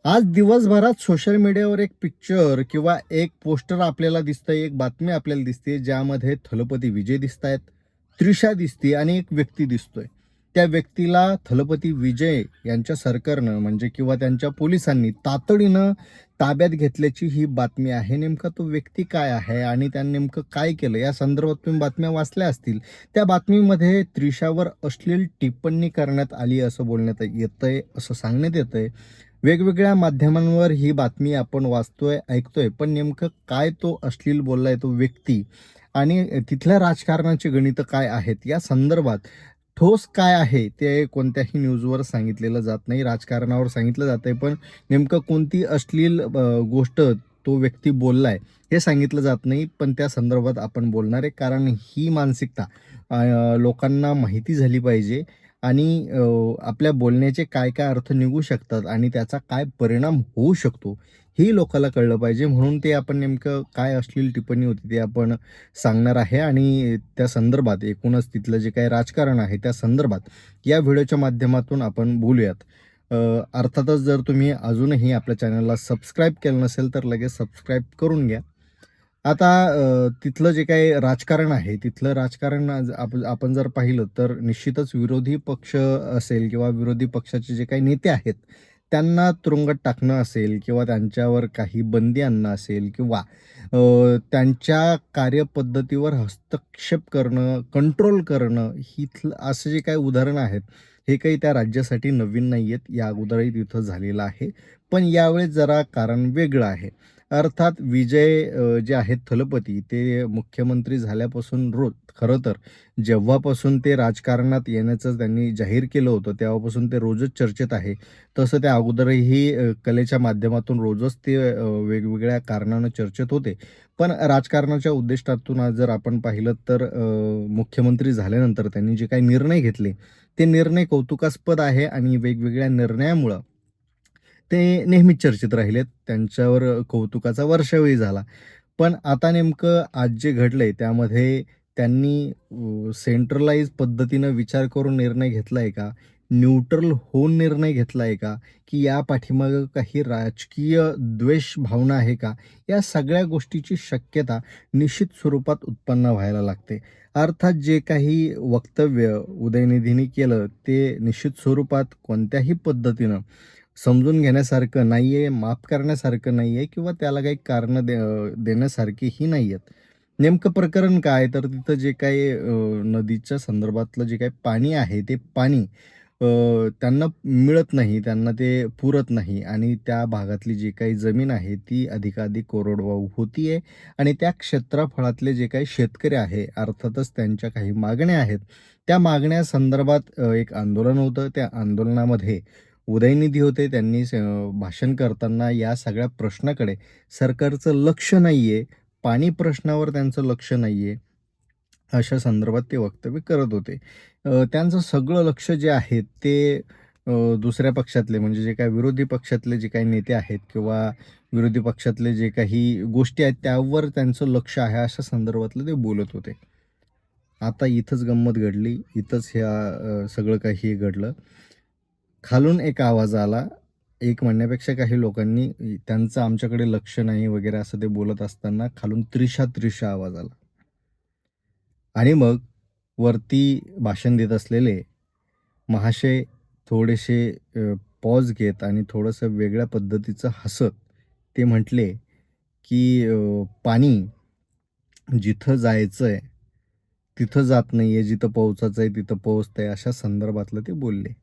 आज दिवसभरात सोशल मीडियावर एक पिक्चर किंवा एक पोस्टर आपल्याला दिसतंय, एक बातमी आपल्याला दिसते, ज्यामध्ये थलपती विजय दिसतायत, त्रिशा दिसते आणि एक व्यक्ती दिसतोय. त्या व्यक्तीला थलपती विजय यांच्या सरकारनं म्हणजे किंवा त्यांच्या पोलिसांनी तातडीनं ताब्यात घेतल्याची ही बातमी आहे. नेमका तो व्यक्ती काय आहे आणि त्याने नेमकं काय केलं या संदर्भात तुम्ही बातम्या वाचल्या असतील. त्या बातमीमध्ये त्रिशावर अश्लील टिप्पणी करण्यात आली असं बोलण्यात येतंय, असं सांगण्यात येतंय. वेगवेगळ्या माध्यमांवर ही बातमी आपण वाचतोय, ऐकतोय. पण नेमकं काय तो अश्लील बोललाय तो व्यक्ती आणि तिथल्या राजकारणाची गणितं काय आहेत, या संदर्भात ठोस काय आहे ते कोणत्याही न्यूजवर सांगितलेलं जात नाही. राजकारणावर सांगितलं जातंय, पण नेमकं कोणती अश्लील गोष्ट तो व्यक्ती बोललाय हे सांगितलं जात नाही. पण त्या संदर्भात आपण बोलणार आहे, कारण ही मानसिकता लोकांना माहिती झाली पाहिजे आणि आपल्या बोलण्याचे काय काय अर्थ निघू शकतात आणि त्याचा काय परिणाम होऊ शकतो हेही लोकांना कळलं पाहिजे. म्हणून ते आपण नेमकं काय अश्लील टिप्पणी होती ते आपण सांगणार आहे आणि त्या संदर्भात एकूणच तिथलं जे काही राजकारण आहे त्या संदर्भात या व्हिडिओच्या माध्यमातून आपण बोलूयात. अर्थातच जर तुम्ही अजूनही आपल्या चॅनलला सबस्क्राईब केलं नसेल तर लगेच सबस्क्राईब करून घ्या. आता तिथलं जे काही राजकारण आहे, तिथलं राजकारण आज आपण जर पाहिलं तर निश्चितच विरोधी पक्ष असेल किंवा विरोधी पक्षाचे जे काही नेते आहेत, त्यांना तुरुंगात टाकणं असेल किंवा त्यांच्यावर काही बंदी आणणं असेल किंवा त्यांच्या कार्यपद्धतीवर हस्तक्षेप करणं, कंट्रोल करणं, इथलं असं जे काही उदाहरणं आहेत, हे काही त्या राज्यासाठी नवीन नाही आहेत. या अगोदरही तिथं झालेलं आहे. पण यावेळेस जरा कारण वेगळं आहे. अर्थात विजय जे आहेत थलपती ते मुख्यमंत्री झाल्यापासून रोज खरं तर जेव्हापासून ते राजकारणात येण्याचं त्यांनी जाहीर केलं होतं तेव्हापासून ते रोजच चर्चेत आहे. तसं त्या अगोदरही कलेच्या माध्यमातून रोजच ते वेगवेगळ्या कारणानं चर्चेत होते. पण राजकारणाच्या उद्दिष्टातून आज जर आपण पाहिलं तर मुख्यमंत्री झाल्यानंतर त्यांनी जे काही निर्णय घेतले, ते निर्णय कौतुकास्पद आहे आणि वेगवेगळ्या निर्णयामुळं ते नेहमीच चर्चेत राहिलेत. त्यांच्यावर कौतुकाचा वर्षावही झाला. पण आता नेमकं आज जे घडलंय त्यामध्ये त्यांनी सेंट्रलाइज पद्धतीनं विचार करून निर्णय घेतलाय का? न्यूट्रल होऊन निर्णय घेतलाय का? की या पाठीमागं काही राजकीय द्वेष भावना आहे का? या सगळ्या गोष्टीची शक्यता निश्चित स्वरूपात उत्पन्न व्हायला लागते. अर्थात जे काही वक्तव्य उदयनिधीने केलं ते निश्चित स्वरूपात कोणत्याही पद्धतीनं समजून घेण्यासारखं नाहीये, माफ करण्यासारखं नाहीये किंवा त्याला काही कारणं देण्यासारखीही नाही आहेत. नेमकं प्रकरण काय? तर तिथं जे काही नदीच्या संदर्भातलं जे काही पाणी आहे, ते पाणी त्यांना मिळत नाही, त्यांना ते पुरत नाही आणि त्या भागातली जी काही जमीन आहे, ती अधिकाधिक कोरडवाहू होतीये आणि त्या क्षेत्रफळातले जे काही शेतकरी आहे, अर्थातच त्यांच्या काही मागण्या आहेत. त्या मागण्यासंदर्भात एक आंदोलन होतं. त्या आंदोलनामध्ये उदयनिधी होते. त्यांनी भाषण करताना या सगळ्या प्रश्नाकडे सरकारचं लक्ष नाहीये, पाणी प्रश्नावर त्यांचं लक्ष नाहीये, अशा संदर्भात ते वक्तव्य करत होते. त्यांचं सगळं लक्ष जे आहे ते दुसऱ्या पक्षातले म्हणजे जे काही विरोधी पक्षातले जे काही नेते आहेत किंवा विरोधी पक्षातले जे काही गोष्टी आहेत त्यावर त्यांचं लक्ष आहे, अशा संदर्भातलं ते बोलत होते. आता इथंच गंमत घडली, इथंच सगळं काही घडलं. खालून एक आवाज आला. एक म्हणण्यापेक्षा काही लोकांनी त्यांचं आमच्याकडे लक्ष नाही वगैरे असं ते बोलत असताना खालून त्रिशा, त्रिशा आवाज आला. आणि मग वरती भाषण देत असलेले महाशय थोडेसे पॉज घेत आणि थोडंसं वेगळ्या पद्धतीचं हसत ते म्हटले, की पाणी जिथं जायचंय तिथं जात नाहीये, जिथं पोहोचायचंय तिथं पोहोचतंय, अशा संदर्भातलं ते बोलले.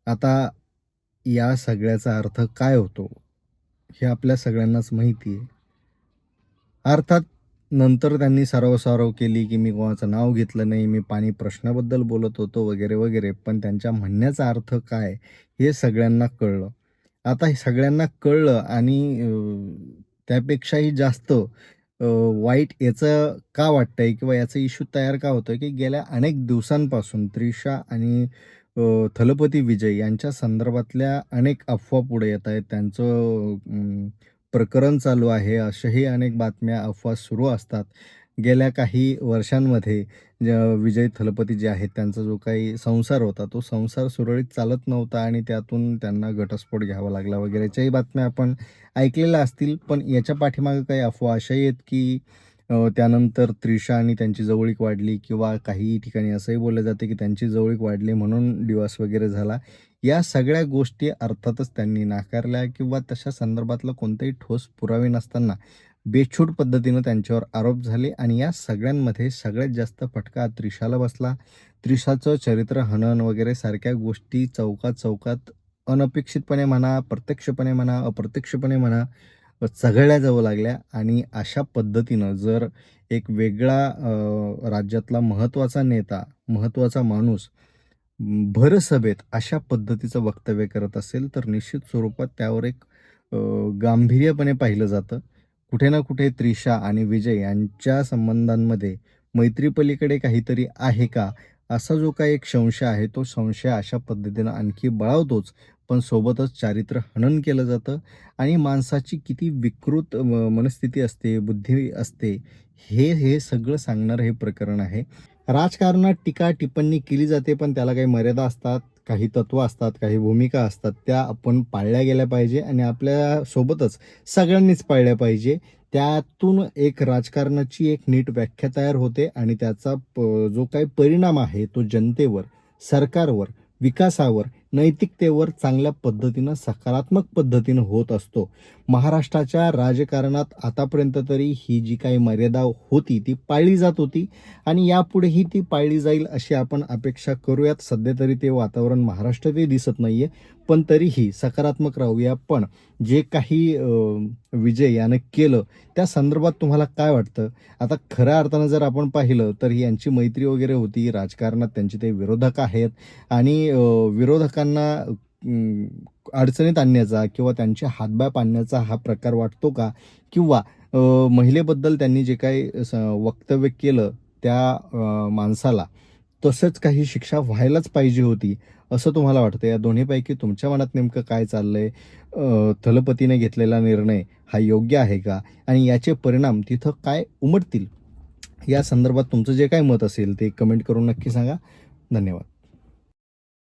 आता या सगळ्याचा अर्थ काय होतो? हे आपल्या सगळ्यांनाच माहिती आहे. अर्थात नंतर त्यांनी सारवासारव केली, की मी कोणाचं नाव घेतलं नाही, मी पाणी प्रश्नाबद्दल बोलत होतो वगैरे, वगैरे. पण त्यांच्या म्हणण्याचा अर्थ काय हे सगळ्यांना कळलं. आता हे सगळ्यांना कळलं आणि त्यापेक्षाही जास्त वाईट याचं का वाटतंय किंवा याचा इश्यू तयार का होतोय, की गेल्या अनेक दिवसांपासून त्रिशा आणि थलपती विजय यांच्या संदर्भातल्या अनेक अफवा पुढे येत आहेत. त्यांचं प्रकरण चालू आहे, अशाही अनेक बातम्या, अफवा सुरू असतात. गेल्या काही वर्षांमध्ये विजय थलपती जे आहेत त्यांचा जो काही संसार होता तो संसार सुरळीत चालत नव्हता आणि त्यातून त्यांना घटस्फोट घ्यावा लागला वगैरेच्याही बातम्या आपण ऐकलेल्या असतील. पण याच्या पाठीमागे काही अफवा अशाही आहेत की त्यानंतर त्रिशा आणि त्यांची जवळीक वाढली किंवा काही ठिकाणी असंही बोललं जाते की त्यांची जवळीक वाढली म्हणून डिवोर्स वगैरे झाला. या सगळ्या गोष्टी अर्थातच त्यांनी नाकारल्या किंवा तशा संदर्भातलं कोणतेही ठोस पुरावे नसताना बेछूट पद्धतीनं त्यांच्यावर आरोप झाले आणि या सगळ्यांमध्ये सगळ्यात जास्त फटका त्रिशाला बसला. त्रिशाचं चरित्र हनन वगैरे सारख्या गोष्टी चौकात अनपेक्षितपणे म्हणा, प्रत्यक्षपणे म्हणा, अप्रत्यक्षपणे म्हणा चघळल्या जाऊ लागल्या आणि अशा पद्धतीनं जर एक वेगळा राज्यातला महत्त्वाचा नेता, महत्त्वाचा माणूस भरसभेत अशा पद्धतीचं वक्तव्य करत असेल तर निश्चित स्वरूपात त्यावर एक गांभीर्यपणे पाहिलं जातं. कुठे ना कुठे त्रिशा आणि विजय यांच्या संबंधांमध्ये मैत्रीपलीकडे काहीतरी आहे का? असा जो काही एक संशय आहे, तो संशय अशा पद्धतीनं आणखी बळावतोच. पण सोबतच चारित्र्य हनन केलं जातं आणि माणसाची किती विकृत मनस्थिती असते, बुद्धी असते, हे सगळं सांगणारं हे प्रकरण आहे. राजकारणात टीका टिप्पणी केली जाते, पण त्याला काही मर्यादा असतात, काही तत्त्व असतात, काही भूमिका असतात. त्या आपण पाळल्या गेल्या पाहिजे आणि आपल्यासोबतच सगळ्यांनीच पाळल्या पाहिजे. त्यातून एक राजकारणाची एक नीट व्याख्या तयार होते आणि त्याचा जो काही परिणाम आहे तो जनतेवर, सरकारवर, विकासावर, नैतिकतेवर चांगल्या पद्धतीनं, सकारात्मक पद्धतीनं होत असतो. महाराष्ट्राच्या राजकारणात आतापर्यंत तरी ही जी काही मर्यादा होती ती पाळली जात होती आणि यापुढेही ती पाळली जाईल अशी आपण अपेक्षा करूयात. सध्या तरी ते वातावरण महाराष्ट्रातही दिसत नाही आहे, पण तरीही सकारात्मक राहूया. पण जे काही विजय यानं केलं त्या संदर्भात तुम्हाला काय वाटतं? आता खऱ्या अर्थानं जर आपण पाहिलं तर ही यांची मैत्री वगैरे होती, राजकारणात त्यांचे ते विरोधक आहेत आणि विरोधकांना अडचणीत आणण्याचा किंवा त्यांचे हातभाय पाडण्याचा हा प्रकार वाटतो का? किंवा महिलेबद्दल त्यांनी जे काही वक्तव्य केलं त्या माणसाला तसंच काही शिक्षा व्हायलाच पाहिजे होती, असं तुम्हाला वाटतं? या दोन्हीपैकी तुमच्या मनात नेमकं काय चाललंय? थलपतीने घेतलेला निर्णय हा योग्य आहे का? आणि याचे परिणाम तिथं काय उमटतील? या संदर्भात तुमचं जे काही मत असेल ते कमेंट करून नक्की सांगा. धन्यवाद.